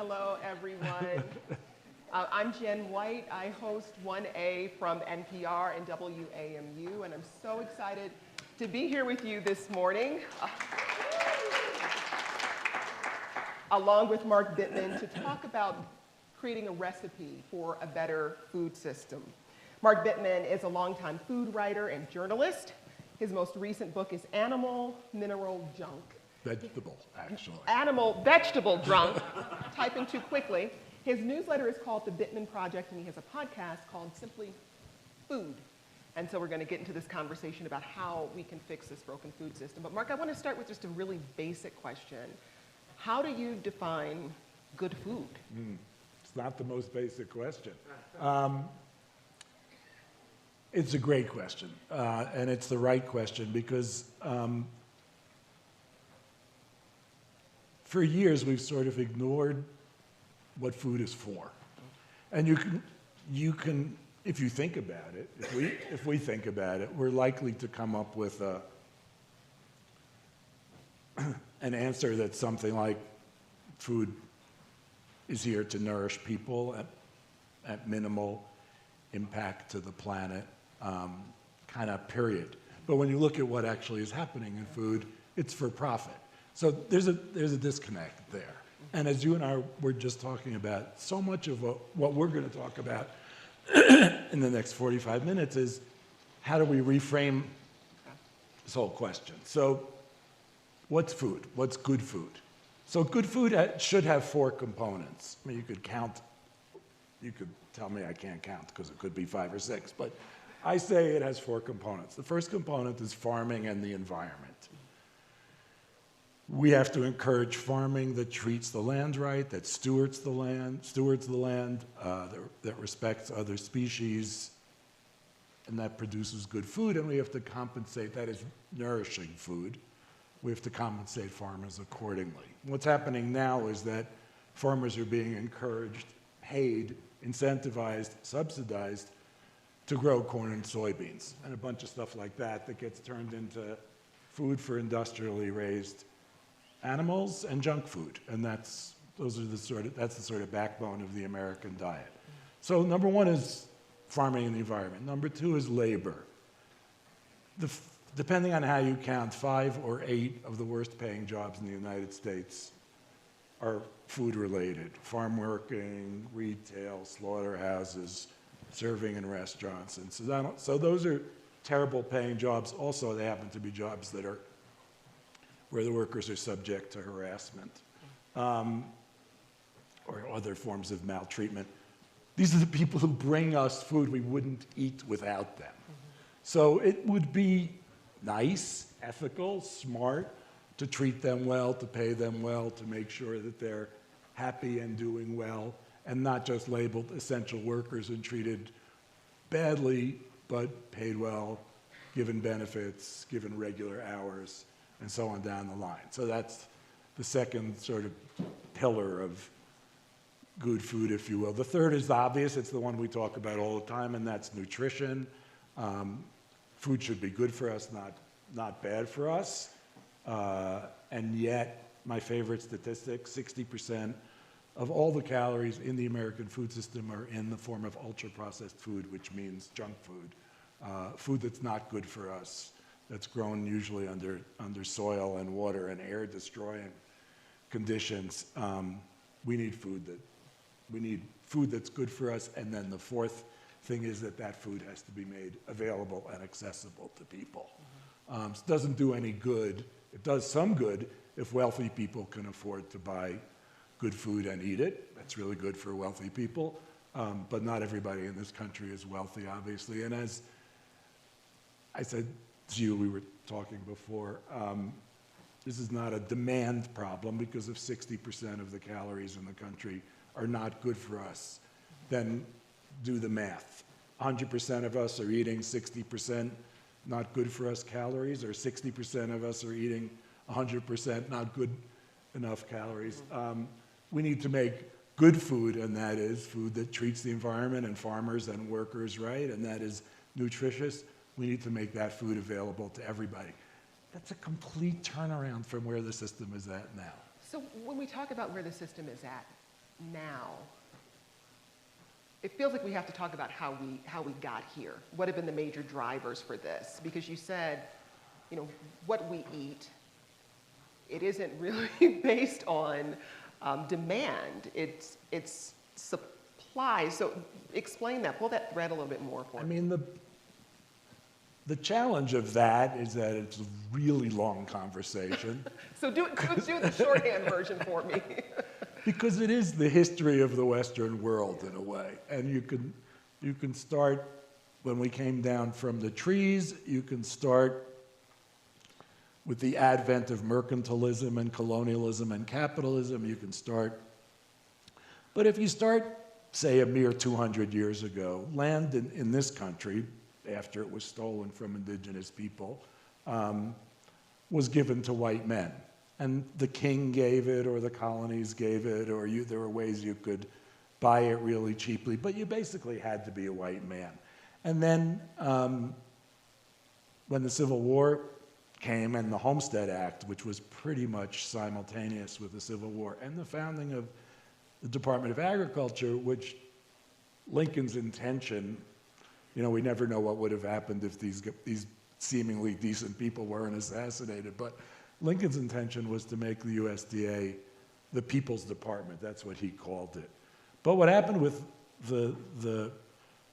Hello, everyone. I'm Jen White. I host 1A from NPR and WAMU, and I'm so excited to be here with you this morning, along with Mark Bittman, to talk about creating a recipe for a better food system. Mark Bittman is a longtime food writer and journalist. His most recent book is Animal Mineral Junk. Vegetable, actually. Vegetable drunk, typing too quickly. His newsletter is called The Bittman Project, and he has a podcast called Simply Food. And so we're going to get into this conversation about how we can fix this broken food system. But Mark, I want to start with just a really basic question. How do you define good food? It's not the most basic question. It's a great question, and it's the right question because for years, we've sort of ignored what food is for. And you can, if you think about it, if we think about it, we're likely to come up with an answer that's something like food is here to nourish people at minimal impact to the planet, kind of period. But when you look at what actually is happening in food, it's for profit. So there's a disconnect there. And as you and I were just talking about, so much of what we're going to talk about in the next 45 minutes is how do we reframe this whole question. So what's food? What's good food? So good food should have 4 components. I mean, you could tell me I can't count because it could be 5 or 6, but I say it has 4 components. The first component is farming and the environment. We have to encourage farming that treats the land right, that stewards the land, that respects other species, and that produces good food, and we have to compensate, that is nourishing food. We have to compensate farmers accordingly. What's happening now is that farmers are being encouraged, paid, incentivized, subsidized to grow corn and soybeans and a bunch of stuff like that that gets turned into food for industrially raised animals and junk food, and that's the sort of backbone of the American diet. So number 1 is farming and the environment. Number 2 is labor. Depending on how you count, 5 or 8 of the worst paying jobs in the United States are food related. Farm working, retail, slaughterhouses, serving in restaurants, and so those are terrible paying jobs. Also, they happen to be jobs that are where the workers are subject to harassment or other forms of maltreatment. These are the people who bring us food we wouldn't eat without them. So it would be nice, ethical, smart to treat them well, to pay them well, to make sure that they're happy and doing well, and not just labeled essential workers and treated badly, but paid well, given benefits, given regular hours, and so on down the line. So that's the second sort of pillar of good food, if you will. The third is obvious. It's the one we talk about all the time, and that's nutrition. Food should be good for us, not bad for us. And yet, my favorite statistic, 60% of all the calories in the American food system are in the form of ultra-processed food, which means junk food, food that's not good for us, that's grown usually under soil and water and air destroying conditions. We need food that's good for us, and then the fourth thing is that food has to be made available and accessible to people. It doesn't do any good. It does some good if wealthy people can afford to buy good food and eat it. That's really good for wealthy people, but not everybody in this country is wealthy, obviously. And as I said to you, we were talking before, this is not a demand problem, because if 60% of the calories in the country are not good for us, then do the math. 100% of us are eating 60% not good for us calories, or 60% of us are eating 100% not good enough calories. We need to make good food, and that is food that treats the environment and farmers and workers right, and that is nutritious. We need to make that food available to everybody. That's a complete turnaround from where the system is at now. So when we talk about where the system is at, now, it feels like we have to talk about how we got here. What have been the major drivers for this? Because you said, you know, what we eat, it isn't really based on demand. It's supply. So explain that. Pull that thread a little bit more for me. I mean, the challenge of that is that it's a really long conversation. So do the shorthand version for me. Because it is the history of the Western world in a way. And you can start when we came down from the trees, you can start with the advent of mercantilism and colonialism and capitalism, you can start. But if you start, say, a mere 200 years ago, land in this country, after it was stolen from indigenous people, was given to white men. And the king gave it, or the colonies gave it, or there were ways you could buy it really cheaply, but you basically had to be a white man. And then when the Civil War came and the Homestead Act, which was pretty much simultaneous with the Civil War, and the founding of the Department of Agriculture, which Lincoln's intention, you know, we never know what would have happened if these seemingly decent people weren't assassinated, but Lincoln's intention was to make the USDA the People's Department. That's what he called it. But what happened with the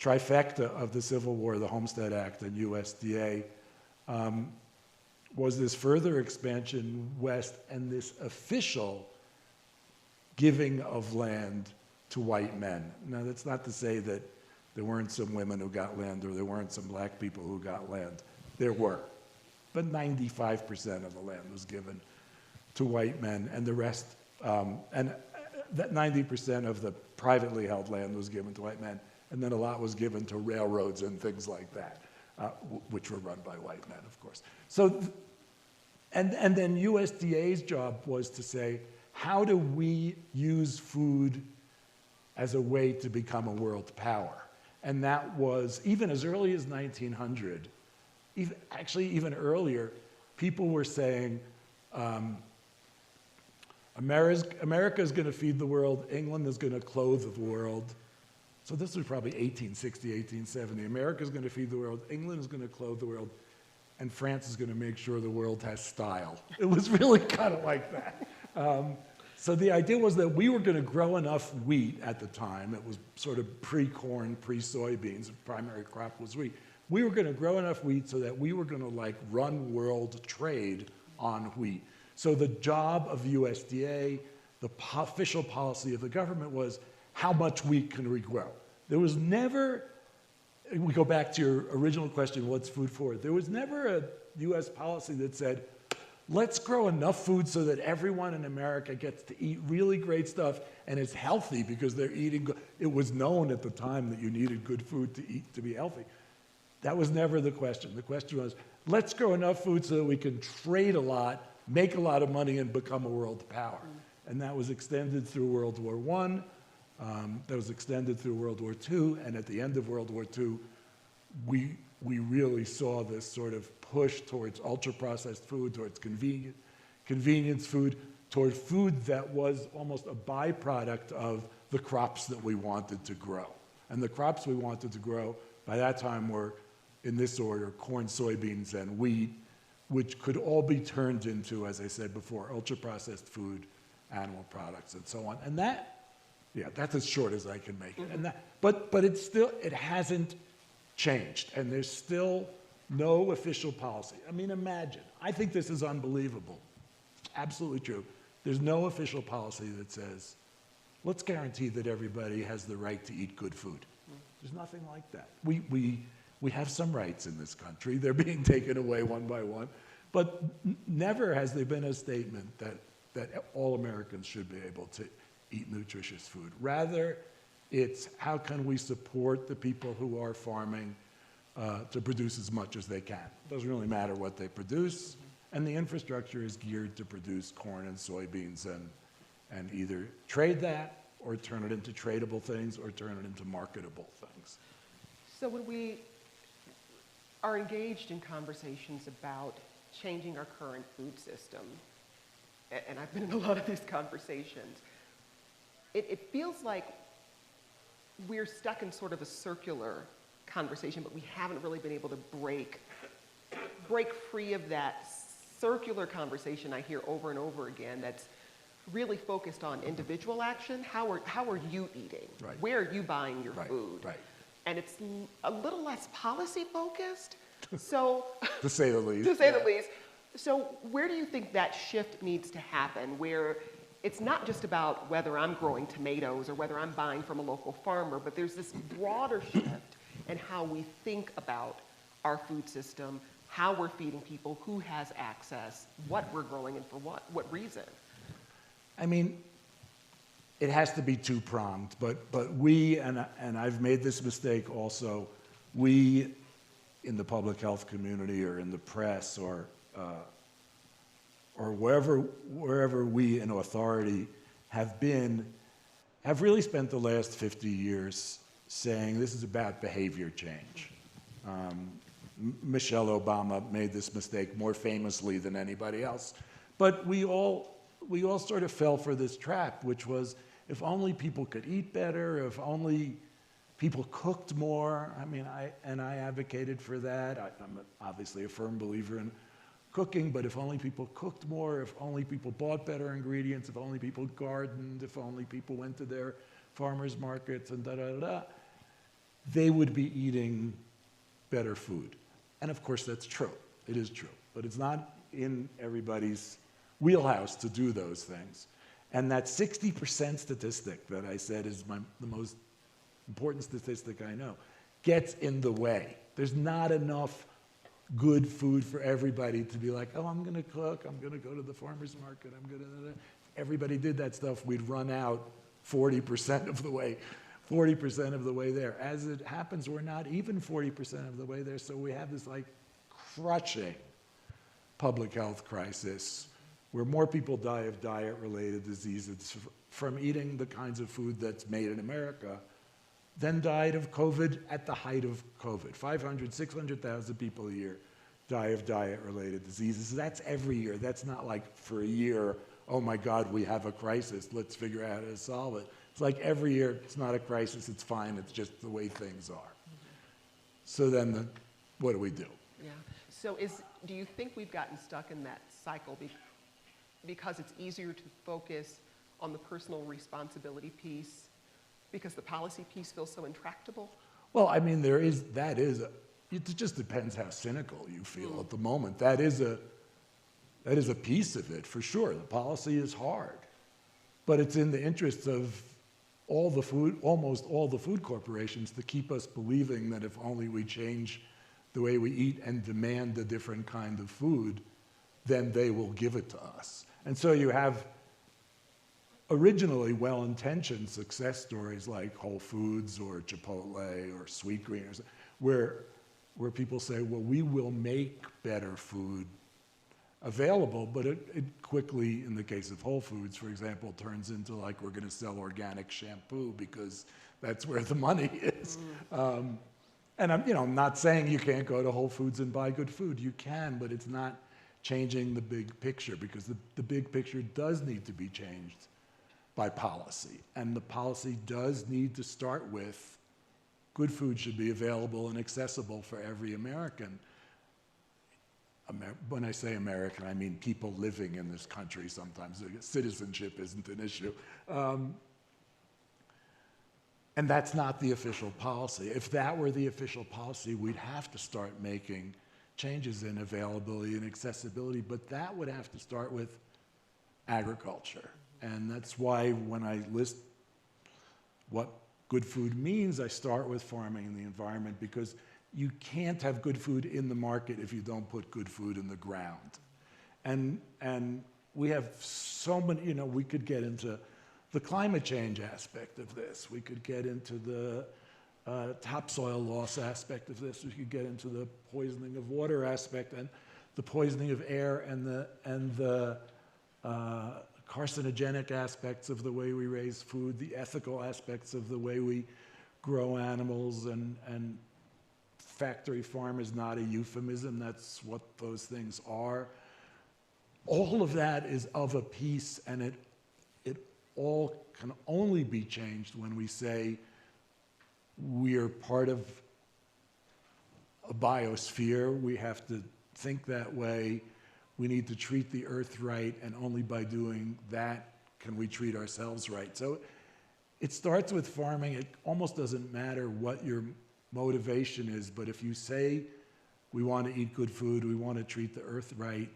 trifecta of the Civil War, the Homestead Act and USDA, was this further expansion west and this official giving of land to white men. Now, that's not to say that there weren't some women who got land or there weren't some black people who got land. There were. But 95% of the land was given to white men, and the rest, and that 90% of the privately held land was given to white men, and then a lot was given to railroads and things like that, which were run by white men, of course. So, and then USDA's job was to say, how do we use food as a way to become a world power? And that was, even as early as 1900, even earlier, people were saying, America is going to feed the world, England is going to clothe the world. So this was probably 1860, 1870. America is going to feed the world, England is going to clothe the world, and France is going to make sure the world has style. It was really kind of like that. So the idea was that we were going to grow enough wheat at the time. It was sort of pre-corn, pre-soybeans. The primary crop was wheat. We were going to grow enough wheat so that we were going to like run world trade on wheat. So the job of USDA, the official policy of the government was, how much wheat can we grow? There was never, we go back to your original question, what's food for? There was never a US policy that said, let's grow enough food so that everyone in America gets to eat really great stuff and is healthy because they're eating good. It was known at the time that you needed good food to eat to be healthy. That was never the question. The question was, let's grow enough food so that we can trade a lot, make a lot of money, and become a world power. And that was extended through World War I, that was extended through World War II, and at the end of World War II, we really saw this sort of push towards ultra-processed food, towards convenience food, toward food that was almost a byproduct of the crops that we wanted to grow. And the crops we wanted to grow by that time were, in this order, corn, soybeans, and wheat, which could all be turned into, as I said before, ultra-processed food, animal products, and so on. And that, yeah, that's as short as I can make it. And that, but it's still, it hasn't changed, and there's still no official policy. I mean, imagine. I think this is unbelievable. Absolutely true. There's no official policy that says, let's guarantee that everybody has the right to eat good food. There's nothing like that. We have some rights in this country. They're being taken away one by one. But never has there been a statement that all Americans should be able to eat nutritious food. Rather, it's how can we support the people who are farming to produce as much as they can. It doesn't really matter what they produce, and the infrastructure is geared to produce corn and soybeans and either trade that or turn it into tradable things or turn it into marketable things. So when we are engaged in conversations about changing our current food system, and I've been in a lot of these conversations, it feels like we're stuck in sort of a circular conversation, but we haven't really been able to break free of that circular conversation I hear over and over again that's really focused on individual action. How are you eating? Right. Where are you buying your Right, food? right. And it's a little less policy focused. So To say the least. to say the least. So where do you think that shift needs to happen, where it's not just about whether I'm growing tomatoes or whether I'm buying from a local farmer, but there's this broader shift in how we think about our food system, how we're feeding people, who has access, what we're growing, and for what reason? I mean, it has to be two-pronged, but we, and I've made this mistake also, we in the public health community or in the press or wherever we in authority have really spent the last 50 years saying this is about behavior change. Michelle Obama made this mistake more famously than anybody else, but we all sort of fell for this trap, which was if only people could eat better, if only people cooked more. I mean, I advocated for that. I'm obviously a firm believer in cooking, but if only people cooked more, if only people bought better ingredients, if only people gardened, if only people went to their farmers markets and they would be eating better food. And of course that's true, it is true, but it's not in everybody's wheelhouse to do those things. And that 60% statistic that I said is the most important statistic I know gets in the way. There's not enough good food for everybody to be like, oh, I'm gonna cook, I'm gonna go to the farmer's market, if everybody did that stuff, we'd run out 40% of the way, 40% of the way there. As it happens, we're not even 40% of the way there, so we have this like crushing public health crisis where more people die of diet-related diseases from eating the kinds of food that's made in America than died of COVID at the height of COVID. 500, 600,000 people a year die of diet-related diseases. That's every year. That's not like for a year, oh my God, we have a crisis, let's figure out how to solve it. It's like every year, it's not a crisis, it's fine, it's just the way things are. So then what do we do? Yeah. So do you think we've gotten stuck in that cycle because it's easier to focus on the personal responsibility piece because the policy piece feels so intractable? Well, I mean, it just depends how cynical you feel at the moment. That is a piece of it, for sure. The policy is hard. But it's in the interests of almost all the food corporations to keep us believing that if only we change the way we eat and demand a different kind of food, then they will give it to us. And so you have originally well-intentioned success stories like Whole Foods or Chipotle or Sweetgreen, where people say, well, we will make better food available, but it quickly, in the case of Whole Foods, for example, turns into like we're going to sell organic shampoo because that's where the money is. And I'm not saying you can't go to Whole Foods and buy good food. You can, but it's not changing the big picture because the big picture does need to be changed by policy. And the policy does need to start with good food should be available and accessible for every American. When I say American, I mean people living in this country sometimes. Citizenship isn't an issue. And that's not the official policy. If that were the official policy, we'd have to start making changes in availability and accessibility, but that would have to start with agriculture. And that's why when I list what good food means, I start with farming and the environment, because you can't have good food in the market if you don't put good food in the ground. And we have so many, we could get into the climate change aspect of this. We could get into the topsoil loss aspect of this. We could get into the poisoning of water aspect and the poisoning of air and the carcinogenic aspects of the way we raise food, the ethical aspects of the way we grow animals, and factory farm is not a euphemism, that's what those things are. All of that is of a piece, and all can only be changed when we say we are part of a biosphere. We have to think that way. We need to treat the earth right, and only by doing that can we treat ourselves right. So it starts with farming. It almost doesn't matter what your motivation is, but if you say we want to eat good food, we want to treat the earth right,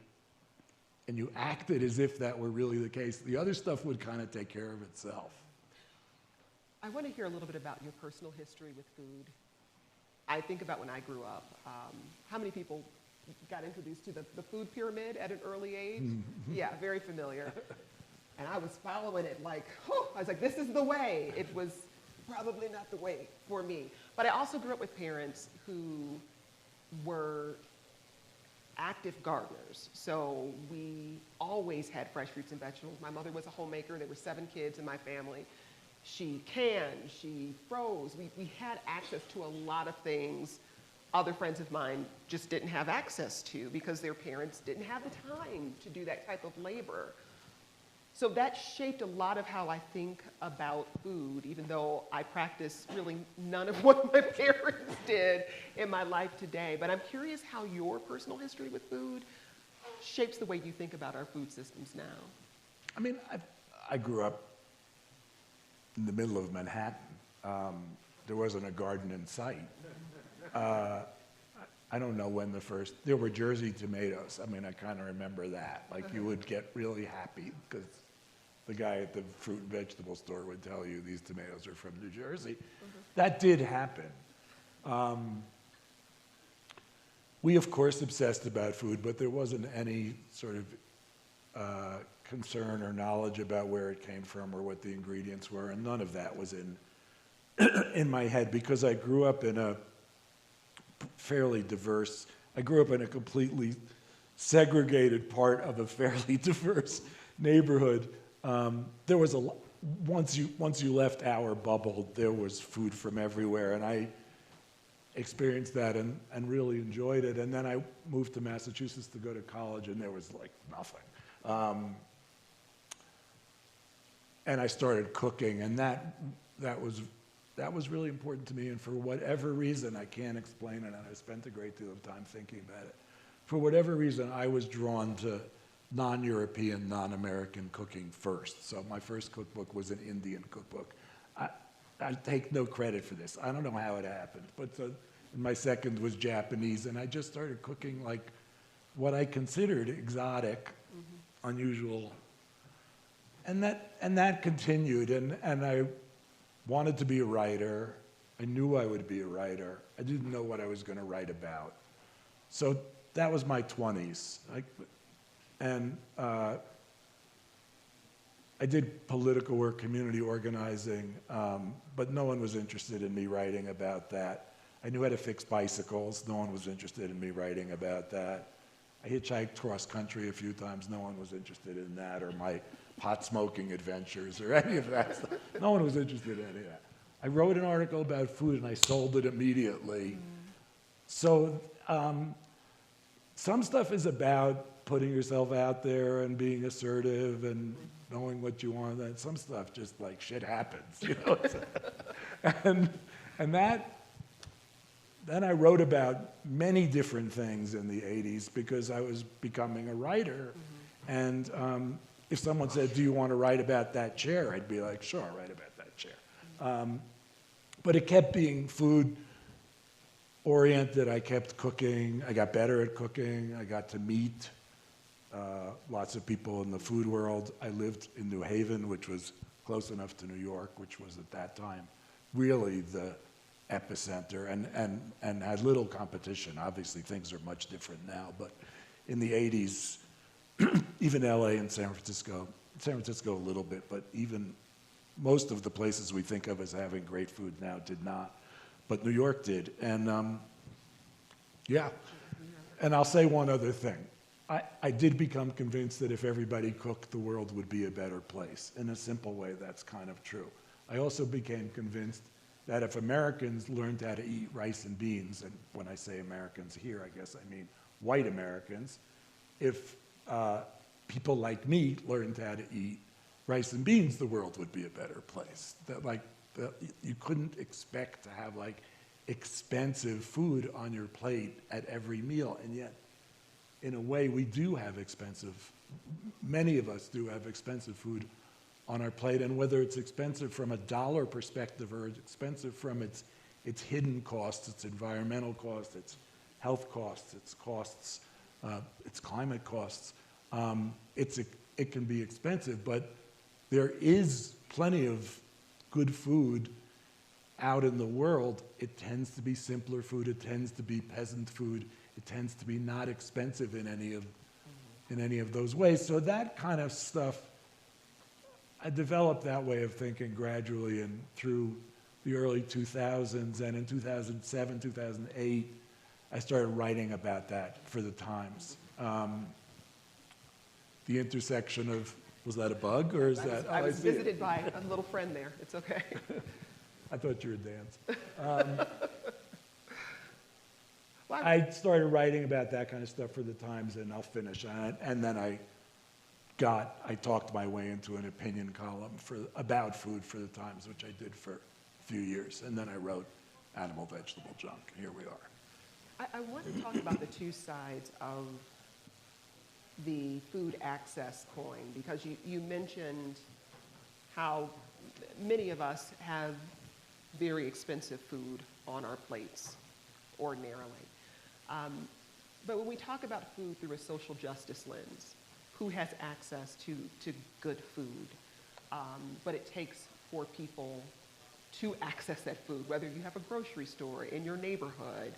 and you acted as if that were really the case, the other stuff would kind of take care of itself. I want to hear a little bit about your personal history with food. I think about when I grew up, how many people got introduced to the food pyramid at an early age? Yeah, very familiar. And I was following it like, oh, I was like, this is the way. It was probably not the way for me. But I also grew up with parents who were active gardeners. So we always had fresh fruits and vegetables. My mother was a homemaker. There were 7 kids in my family. She canned, she froze. We had access to a lot of things other friends of mine just didn't have access to because their parents didn't have the time to do that type of labor. So that shaped a lot of how I think about food, even though I practice really none of what my parents did in my life today. But I'm curious how your personal history with food shapes the way you think about our food systems now. I mean, I grew up in the middle of Manhattan. There wasn't a garden in sight. I don't know when there were Jersey tomatoes. I mean, I kind of remember that. Like, you would get really happy because the guy at the fruit and vegetable store would tell you these tomatoes are from New Jersey. That did happen. We, of course, obsessed about food, but there wasn't any sort of concern or knowledge about where it came from or what the ingredients were, and none of that was in my head because I grew up in a fairly diverse, I grew up in a completely segregated part of a fairly diverse neighborhood. There was once you left our bubble, there was food from everywhere, and I experienced that and really enjoyed it. And then I moved to Massachusetts to go to college, and there was like nothing. And I started cooking, and that was really important to me. And for whatever reason, I can't explain it, and I spent a great deal of time thinking about it. For whatever reason, I was drawn to non-European, non-American cooking first. So my first cookbook was an Indian cookbook. I take no credit for this. I don't know how it happened. But my second was Japanese, and I just started cooking like what I considered exotic, unusual. And that continued, and I wanted to be a writer. I knew I would be a writer. I didn't know what I was going to write about. So that was my 20s. I did political work, community organizing, but no one was interested in me writing about that. I knew how to fix bicycles. No one was interested in me writing about that. I hitchhiked cross country a few times. No one was interested in that, or my pot smoking adventures, or any of that stuff. No one was interested in any of that. I wrote an article about food, and I sold it immediately. So some stuff is about putting yourself out there and being assertive and knowing what you want, and some stuff just like shit happens, you know. and that. Then I wrote about many different things in the 80s because I was becoming a writer. And if someone said, do you want to write about that chair? I'd be like, sure, I'll write about that chair. But it kept being food oriented. I kept cooking. I got better at cooking. I got to meet lots of people in the food world. I lived in New Haven, which was close enough to New York, which was at that time really the epicenter, and had little competition. Obviously, things are much different now, but in the 80s, even LA and San Francisco a little bit, but even most of the places we think of as having great food now did not, but New York did. And yeah, and I'll say one other thing. I did become convinced that if everybody cooked, the world would be a better place. In a simple way, that's kind of true. I also became convinced that if Americans learned how to eat rice and beans, and when I say Americans here, I guess I mean white Americans, if people like me learned how to eat rice and beans, the world would be a better place. You couldn't expect to have like expensive food on your plate at every meal, and yet, in a way, we do have many of us do have expensive food on our plate, and whether it's expensive from a dollar perspective or it's expensive from its hidden costs, its environmental costs, its health costs, its climate costs, it can be expensive, but there is plenty of good food out in the world. It tends to be simpler food, it tends to be peasant food, it tends to be not expensive in any of those ways. So that kind of stuff, I developed that way of thinking gradually and through the early 2000s, and in 2007, 2008, I started writing about that for the Times. The intersection of, was that a bug or is that? I was visited by a little friend there. It's okay. I thought you were dancing. I started writing about that kind of stuff for the Times, and I'll finish on it. And then I talked my way into an opinion column about food for the Times, which I did for a few years. And then I wrote Animal Vegetable Junk. Here we are. I want to talk about the two sides of the food access coin, because you mentioned how many of us have very expensive food on our plates ordinarily. But when we talk about food through a social justice lens, who has access to good food? But it takes for people to access that food, whether you have a grocery store in your neighborhood.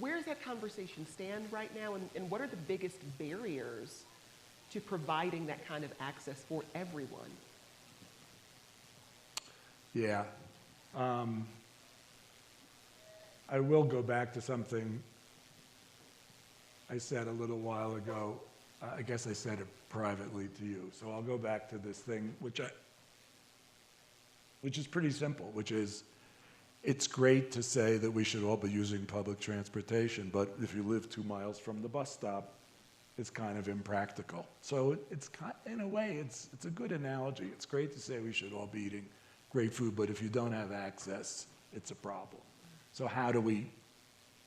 Where does that conversation stand right now, and what are the biggest barriers to providing that kind of access for everyone? Yeah. I will go back to something I said a little while ago. I guess I said it privately to you. So I'll go back to this thing, which is pretty simple, which is, it's great to say that we should all be using public transportation, but if you live 2 miles from the bus stop, it's kind of impractical. So it's in a way, it's a good analogy. It's great to say we should all be eating great food, but if you don't have access, it's a problem. So how do we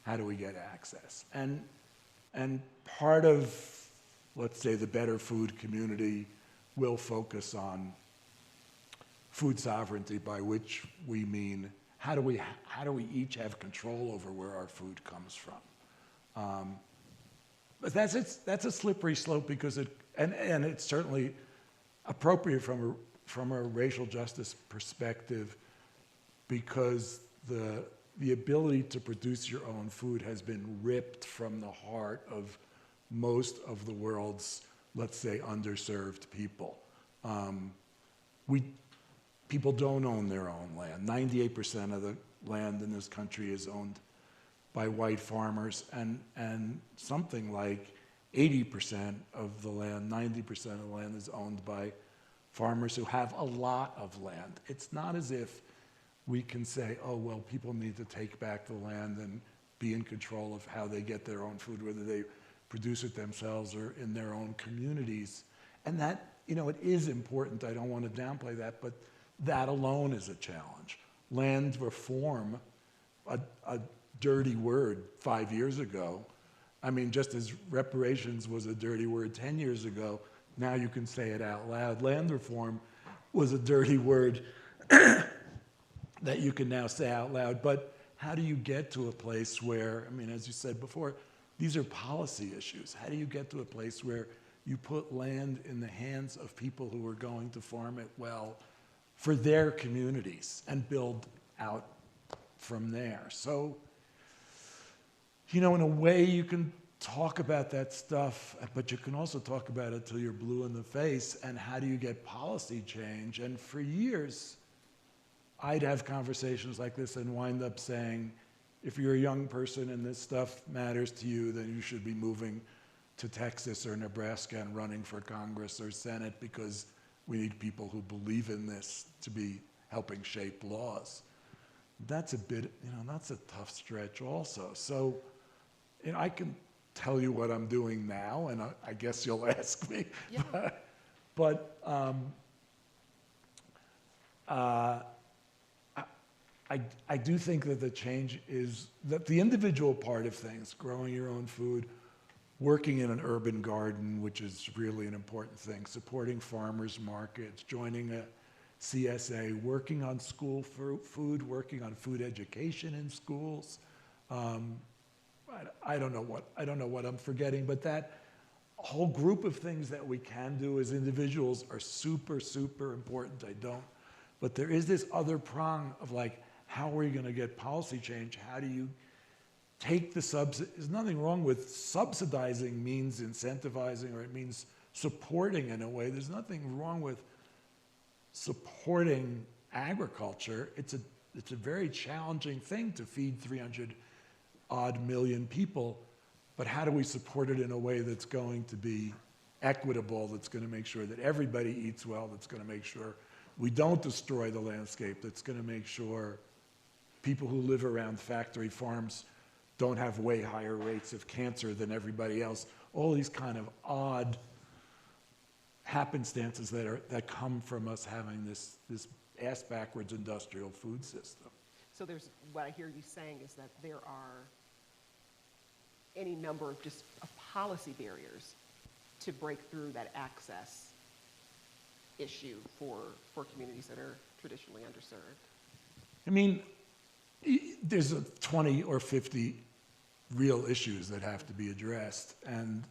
get access? And part of, let's say, the better food community will focus on food sovereignty, by which we mean how do we each have control over where our food comes from? But that's a slippery slope, because it's certainly appropriate from a racial justice perspective, because the ability to produce your own food has been ripped from the heart of most of the world's, let's say, underserved people. People don't own their own land. 98% of the land in this country is owned by white farmers, and something like 80% of the land, 90% of the land is owned by farmers who have a lot of land. It's not as if we can say, oh, well, people need to take back the land and be in control of how they get their own food, whether they produce it themselves or in their own communities. And that, it is important. I don't want to downplay that, but that alone is a challenge. Land reform, a dirty word 5 years ago. I mean, just as reparations was a dirty word 10 years ago, now you can say it out loud. Land reform was a dirty word that you can now say out loud. But how do you get to a place where, as you said before, these are policy issues. How do you get to a place where you put land in the hands of people who are going to farm it well for their communities and build out from there? So, in a way you can talk about that stuff, but you can also talk about it till you're blue in the face, and how do you get policy change? And for years, I'd have conversations like this and wind up saying, if you're a young person and this stuff matters to you, then you should be moving to Texas or Nebraska and running for Congress or Senate, because we need people who believe in this to be helping shape laws. That's a bit, that's a tough stretch also. So, I can tell you what I'm doing now, and I guess you'll ask me. Yeah. But I do think that the change is that the individual part of things, growing your own food, working in an urban garden, which is really an important thing, supporting farmers markets, joining a CSA, working on school food, working on food education in schools. I don't know what I'm forgetting, but that whole group of things that we can do as individuals are super, super important. I don't. But there is this other prong of like, how are you going to get policy change? How do you take the there's nothing wrong with subsidizing means incentivizing, or it means supporting in a way. There's nothing wrong with supporting agriculture. It's a very challenging thing to feed 300-odd million people, but how do we support it in a way that's going to be equitable, that's going to make sure that everybody eats well, that's going to make sure we don't destroy the landscape, that's going to make sure people who live around factory farms don't have way higher rates of cancer than everybody else. All these kind of odd happenstances that come from us having this ass-backwards industrial food system. So what I hear you saying is that there are any number of policy barriers to break through that access issue for communities that are traditionally underserved. I mean, there's 20 or 50 real issues that have to be addressed. And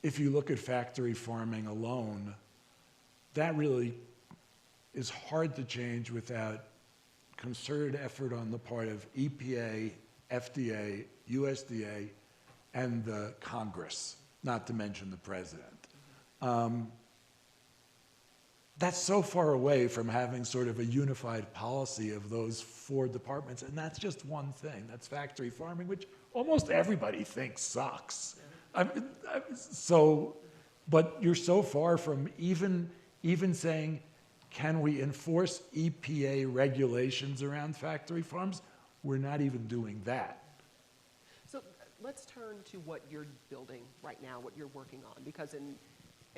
if you look at factory farming alone, that really is hard to change without concerted effort on the part of EPA, FDA, USDA, and the Congress, not to mention the president. That's so far away from having sort of a unified policy of those 4 departments, and that's just one thing. That's factory farming, which almost everybody thinks sucks. But you're so far from even saying, can we enforce EPA regulations around factory farms? We're not even doing that. So let's turn to what you're building right now, what you're working on, because in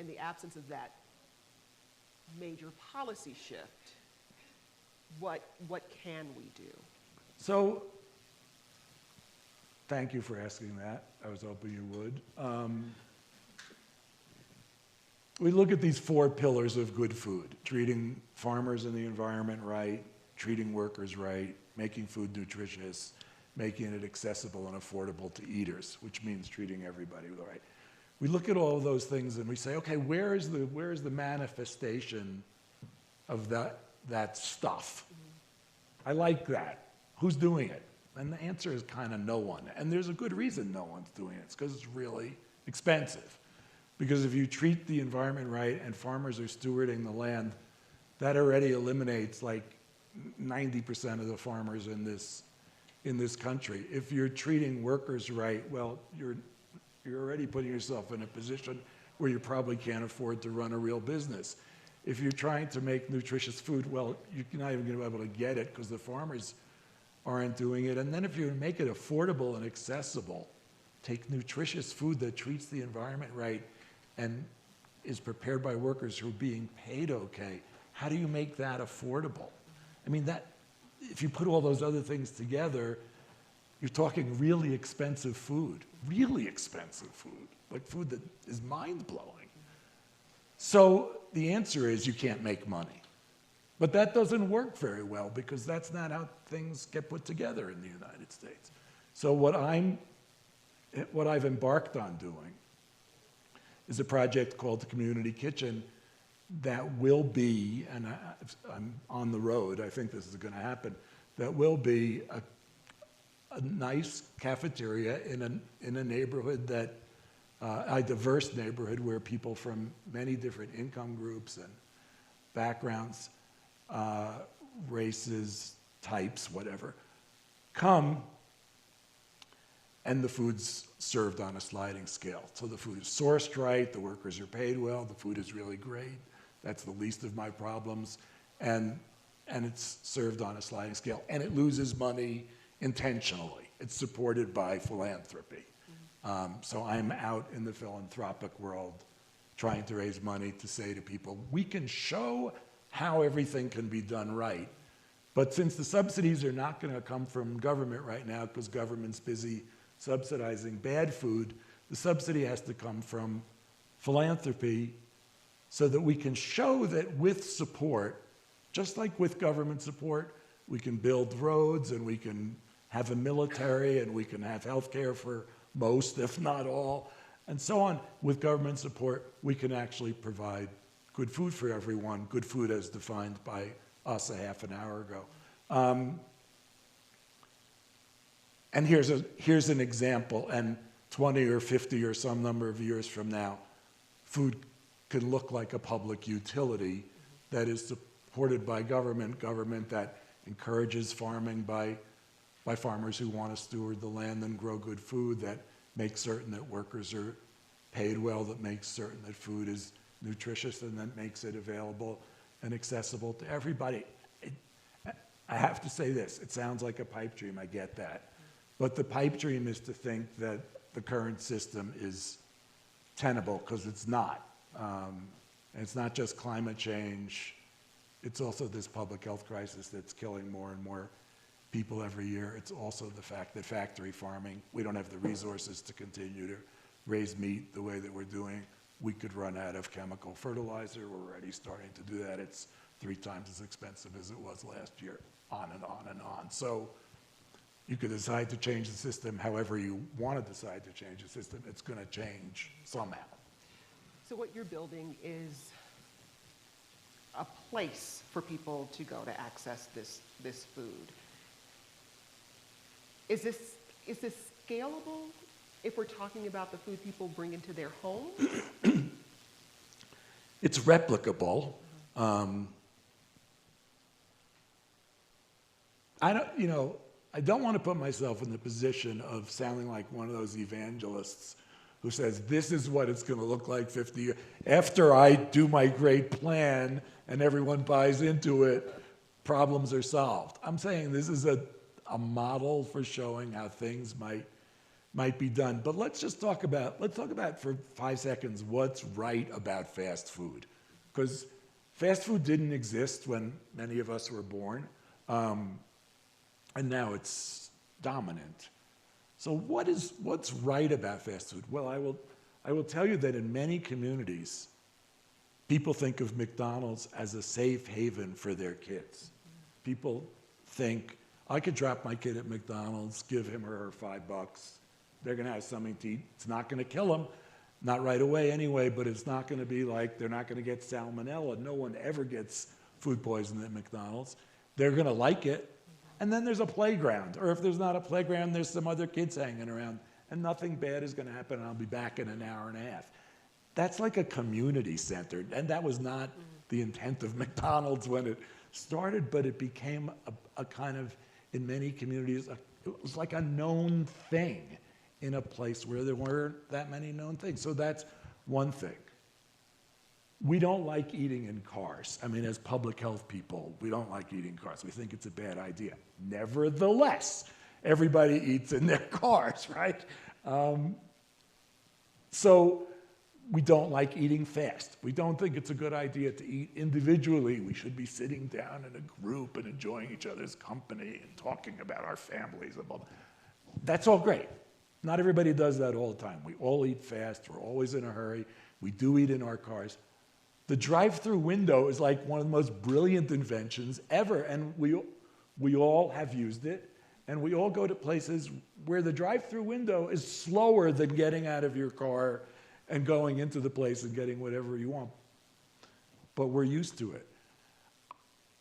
the absence of that major policy shift, what can we do? So, thank you for asking that. I was hoping you would. We look at these 4 pillars of good food: treating farmers and the environment right, treating workers right, making food nutritious, making it accessible and affordable to eaters, which means treating everybody right. We look at all of those things and we say, okay, where is the manifestation of that stuff? I like that. Who's doing it? And the answer is kind of no one. And there's a good reason no one's doing it. It's because it's really expensive. Because if you treat the environment right and farmers are stewarding the land, that already eliminates like 90% of the farmers in this country. If you're treating workers right, well, you're already putting yourself in a position where you probably can't afford to run a real business. If you're trying to make nutritious food, well, you're not even going to be able to get it because the farmers aren't doing it. And then if you make it affordable and accessible, take nutritious food that treats the environment right and is prepared by workers who are being paid okay, how do you make that affordable? I mean, if you put all those other things together, you're talking really expensive food, like food that is mind-blowing. So the answer is you can't make money. But that doesn't work very well because that's not how things get put together in the United States. So what I've embarked on doing is a project called the Community Kitchen that will be, and I'm on the road, I think this is going to happen, that will be a nice cafeteria in a neighborhood that, a diverse neighborhood where people from many different income groups and backgrounds, races, types, whatever, come, and the food's served on a sliding scale. So the food is sourced right, the workers are paid well, the food is really great. That's the least of my problems. And it's served on a sliding scale. And it loses money intentionally. It's supported by philanthropy. So I'm out in the philanthropic world trying to raise money to say to people, we can show how everything can be done right. But since the subsidies are not going to come from government right now because government's busy subsidizing bad food, the subsidy has to come from philanthropy so that we can show that with support, just like with government support, we can build roads and we can have a military and we can have health care for most, if not all, and so on. With government support, we can actually provide good food for everyone, good food as defined by us a half an hour ago. And here's an example, and 20 or 50 or some number of years from now, food can look like a public utility that is supported by government that encourages farming by farmers who want to steward the land and grow good food, that makes certain that workers are paid well, that makes certain that food is nutritious, and that makes it available and accessible to everybody. I have to say this, it sounds like a pipe dream, I get that. But the pipe dream is to think that the current system is tenable, because it's not. And it's not just climate change, it's also this public health crisis that's killing more and more people every year. It's also the fact that factory farming, we don't have the resources to continue to raise meat the way that we're doing. We could run out of chemical fertilizer. We're already starting to do that. It's 3 times as expensive as it was last year, on and on and on. So you could decide to change the system however you want to decide to change the system. It's going to change somehow. So what you're building is a place for people to go to access this food. Is this scalable if we're talking about the food people bring into their homes? It's replicable. I don't want to put myself in the position of sounding like one of those evangelists who says, this is what it's going to look like 50 years. After I do my great plan and everyone buys into it, problems are solved. I'm saying this is a model for showing how things might be done. But let's talk about for 5 seconds what's right about fast food. Because fast food didn't exist when many of us were born. And now it's dominant. So what's right about fast food? Well, I will tell you that in many communities, people think of McDonald's as a safe haven for their kids. People think, I could drop my kid at McDonald's, give him or her $5. They're going to have something to eat. It's not going to kill them, not right away anyway, but it's not going to be like they're not going to get salmonella. No one ever gets food poisoning at McDonald's. They're going to like it. And then there's a playground, or if there's not a playground, there's some other kids hanging around, and nothing bad is going to happen, and I'll be back in an hour and a half. That's like a community center, and that was not the intent of McDonald's when it started, but it became a kind of, in many communities, it was like a known thing in a place where there weren't that many known things. So that's one thing. We don't like eating in cars. I mean, as public health people, we don't like eating in cars. We think it's a bad idea. Nevertheless, everybody eats in their cars, right? So we don't like eating fast. We don't think it's a good idea to eat individually. We should be sitting down in a group and enjoying each other's company and talking about our families. That's all great. Not everybody does that all the time. We all eat fast. We're always in a hurry. We do eat in our cars. The drive-through window is like one of the most brilliant inventions ever, and we all have used it, and we all go to places where the drive-through window is slower than getting out of your car and going into the place and getting whatever you want. But we're used to it.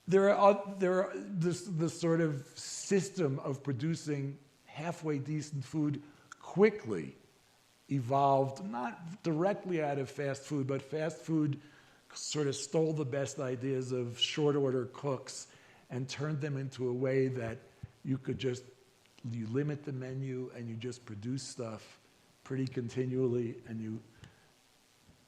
This sort of system of producing halfway decent food quickly evolved, not directly out of fast food, but fast food sort of stole the best ideas of short order cooks and turned them into a way that you limit the menu and you just produce stuff pretty continually, and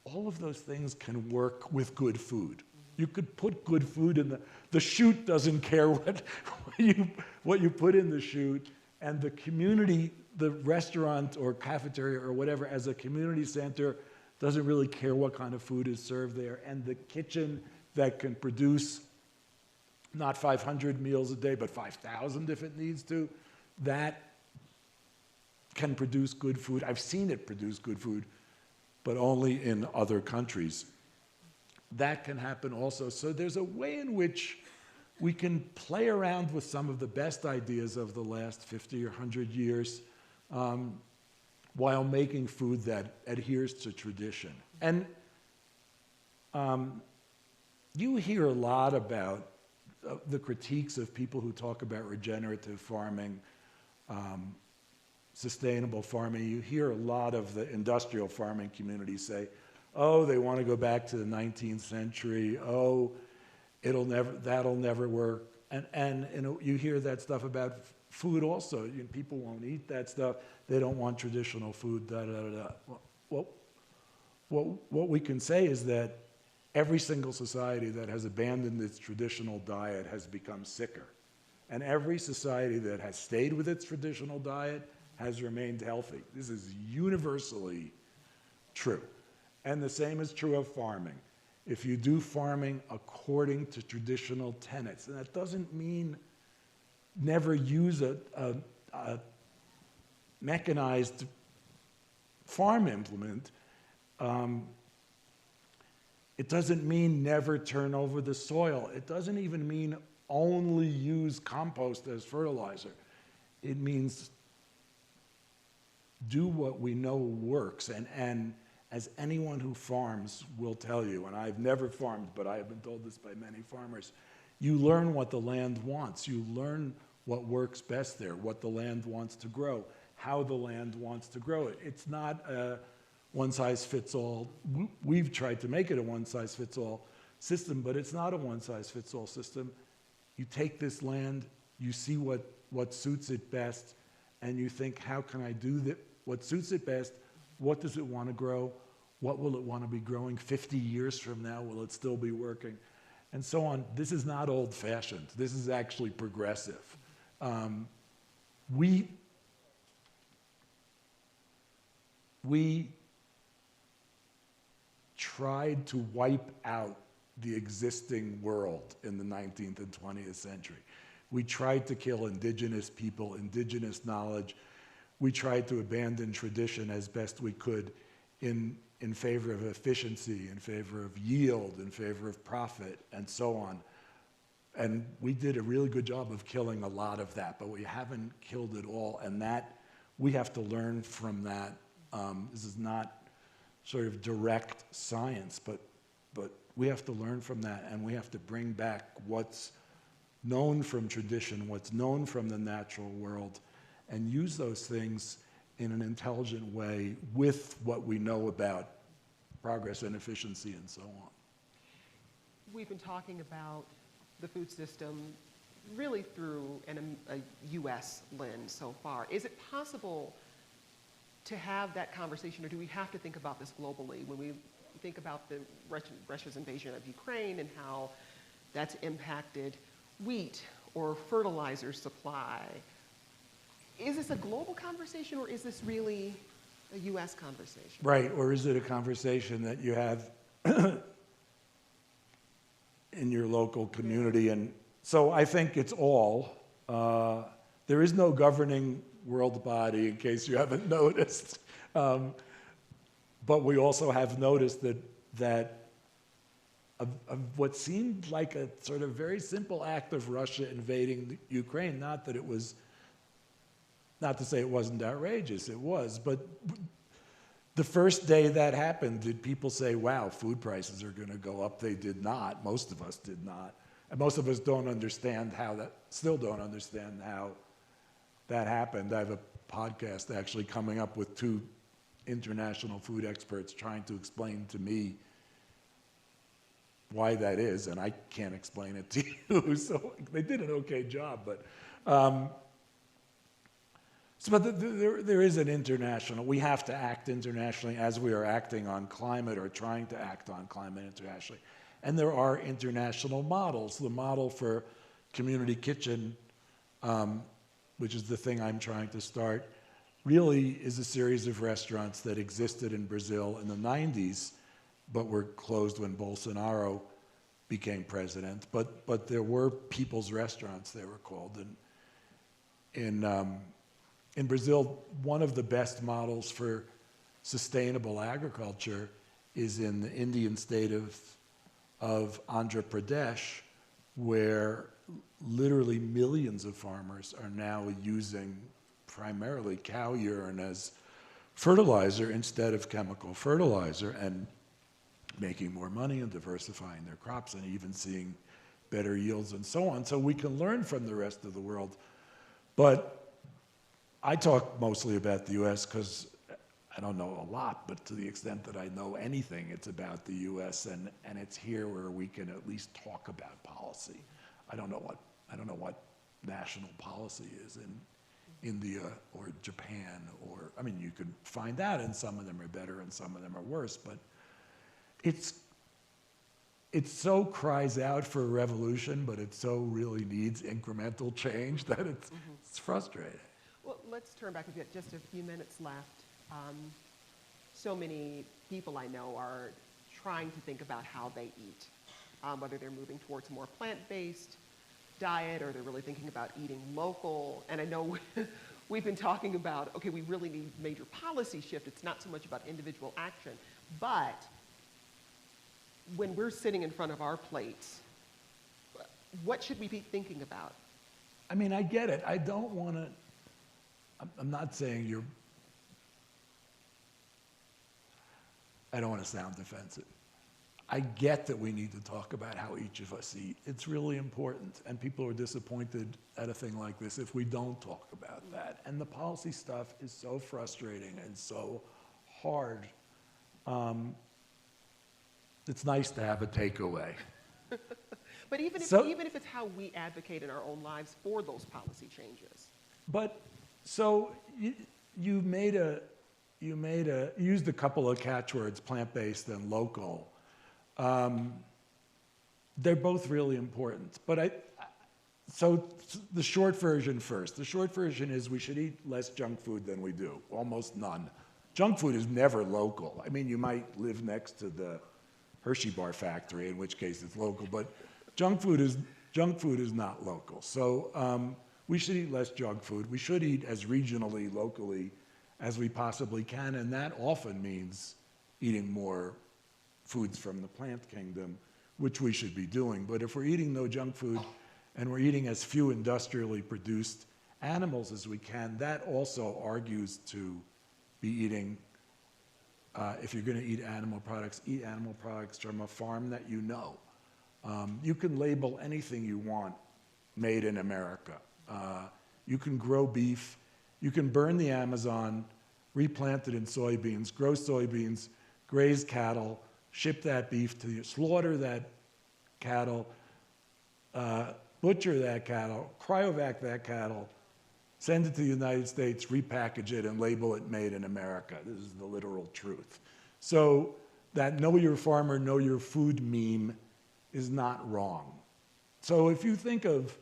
all of those things can work with good food. You could put good food in the chute doesn't care what you put in the chute, and the community, the restaurant or cafeteria or whatever, as a community center, doesn't really care what kind of food is served there. And the kitchen that can produce not 500 meals a day, but 5,000 if it needs to, that can produce good food. I've seen it produce good food, but only in other countries. That can happen also. So there's a way in which we can play around with some of the best ideas of the last 50 or 100 years while making food that adheres to tradition. And you hear a lot about the critiques of people who talk about regenerative farming, sustainable farming. You hear a lot of the industrial farming community say, oh, they want to go back to the 19th century. Oh, that'll never work. And you hear that stuff about food also. People won't eat that stuff. They don't want traditional food, da, da, da, da. Well, what we can say is that every single society that has abandoned its traditional diet has become sicker. And every society that has stayed with its traditional diet has remained healthy. This is universally true. And the same is true of farming. If you do farming according to traditional tenets, and that doesn't mean never use a mechanized farm implement. It doesn't mean never turn over the soil. It doesn't even mean only use compost as fertilizer. It means do what we know works. And as anyone who farms will tell you, and I've never farmed, but I have been told this by many farmers, you learn what the land wants. You learn what works best there, what the land wants to grow, how the land wants to grow it. It's not a one-size-fits-all. We've tried to make it a one-size-fits-all system, but it's not a one-size-fits-all system. You take this land, you see what suits it best, and you think, how can I do that? What suits it best? What does it want to grow? What will it want to be growing 50 years from now? Will it still be working? And so on. This is not old-fashioned. This is actually progressive. We tried to wipe out the existing world in the 19th and 20th century. We tried to kill indigenous people, indigenous knowledge. We tried to abandon tradition as best we could in favor of efficiency, in favor of yield, in favor of profit, and so on. And we did a really good job of killing a lot of that, but we haven't killed it all, and that we have to learn from that. This is not sort of direct science, but we have to learn from that, and we have to bring back what's known from tradition, what's known from the natural world, and use those things in an intelligent way with what we know about progress and efficiency and so on. We've been talking about the food system really through a U.S. lens so far. Is it possible to have that conversation, or do we have to think about this globally when we think about the Russia's invasion of Ukraine and how that's impacted wheat or fertilizer supply? Is this a global conversation, or is this really a U.S. conversation? Right, or is it a conversation that you have in your local community? And so I think it's all. There is no governing world body, in case you haven't noticed. But we also have noticed that what seemed like a sort of very simple act of Russia invading Ukraine, not to say it wasn't outrageous, it was, but the first day that happened, did people say, wow, food prices are going to go up? They did not. Most of us did not. And most of us still don't understand how that happened. I have a podcast actually coming up with 2 international food experts trying to explain to me why that is, and I can't explain it to you. So they did an okay job, but there is an international, we have to act internationally as we are acting on climate or trying to act on climate internationally. And there are international models. The model for community kitchen, which is the thing I'm trying to start, really is a series of restaurants that existed in Brazil in the 90s, but were closed when Bolsonaro became president. But there were people's restaurants, they were called. And in Brazil, one of the best models for sustainable agriculture is in the Indian state of Andhra Pradesh, where literally millions of farmers are now using primarily cow urine as fertilizer instead of chemical fertilizer, and making more money and diversifying their crops and even seeing better yields and so on. So we can learn from the rest of the world. But I talk mostly about the US because I don't know a lot, but to the extent that I know anything, it's about the US, and it's here where we can at least talk about policy. I don't know what national policy is in India or Japan, or, I mean, you could find out, and some of them are better and some of them are worse, but it so cries out for a revolution, but it so really needs incremental change that it's frustrating. Well, let's turn back a bit, just a few minutes left. So many people I know are trying to think about how they eat, whether they're moving towards a more plant-based diet or they're really thinking about eating local. And I know we've been talking about, okay, we really need major policy shift. It's not so much about individual action, but when we're sitting in front of our plates, what should we be thinking about? I mean, I get it. I don't want to, I'm not saying I don't want to sound defensive. I get that we need to talk about how each of us eat. It's really important, and people are disappointed at a thing like this if we don't talk about that. And the policy stuff is so frustrating and so hard. It's nice to have a takeaway. But even if it's how we advocate in our own lives for those policy changes. But so you used a couple of catchwords, plant-based and local. They're both really important. But so the short version first. The short version is we should eat less junk food than we do, almost none. Junk food is never local. I mean, you might live next to the Hershey bar factory, in which case it's local, but junk food is not local. So we should eat less junk food. We should eat as regionally, locally as we possibly can, and that often means eating more foods from the plant kingdom, which we should be doing. But if we're eating no junk food and we're eating as few industrially produced animals as we can, that also argues to be eating, if you're going to eat animal products from a farm that you know. You can label anything you want, made in America. You can grow beef, you can burn the Amazon, replant it in soybeans, grow soybeans, graze cattle, ship that beef to you, slaughter that cattle, butcher that cattle, cryovac that cattle, send it to the United States, repackage it, and label it made in America. This is the literal truth. So that know your farmer, know your food meme is not wrong. So if you think of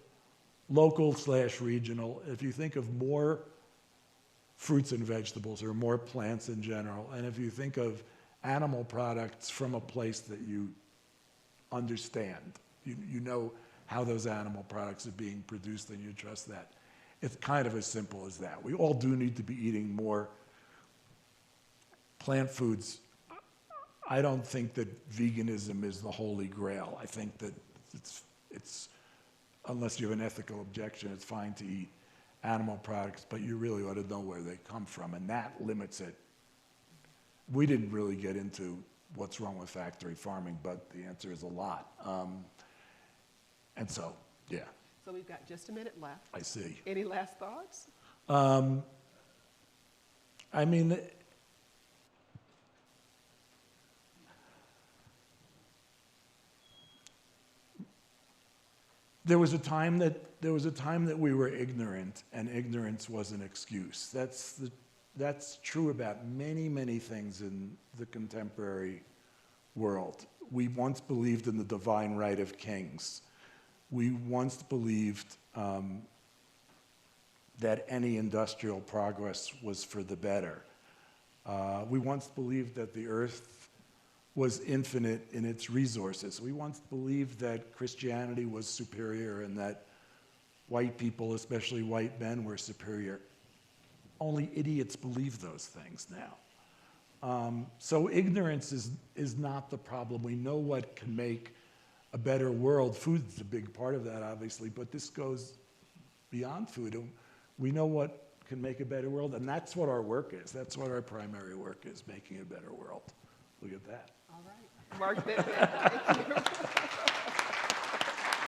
local/regional, if you think of more fruits and vegetables or more plants in general, and if you think of animal products from a place that you understand, you know how those animal products are being produced and you trust that. It's kind of as simple as that. We all do need to be eating more plant foods. I don't think that veganism is the holy grail. I think that it's unless you have an ethical objection, it's fine to eat animal products, but you really ought to know where they come from, and that limits it. We didn't really get into what's wrong with factory farming, but the answer is a lot. And so, yeah. So we've got just a minute left. I see. Any last thoughts? I mean, there was a time that we were ignorant, and ignorance was an excuse. That's true about many, many things in the contemporary world. We once believed in the divine right of kings. We once believed that any industrial progress was for the better. We once believed that the earth was infinite in its resources. We once believed that Christianity was superior and that white people, especially white men, were superior. Only idiots believe those things now. So ignorance is not the problem. We know what can make a better world. Food's a big part of that, obviously, but this goes beyond food. We know what can make a better world, and that's what our work is. That's what our primary work is, making a better world. Look at that. All right. Mark Bittman, thank you.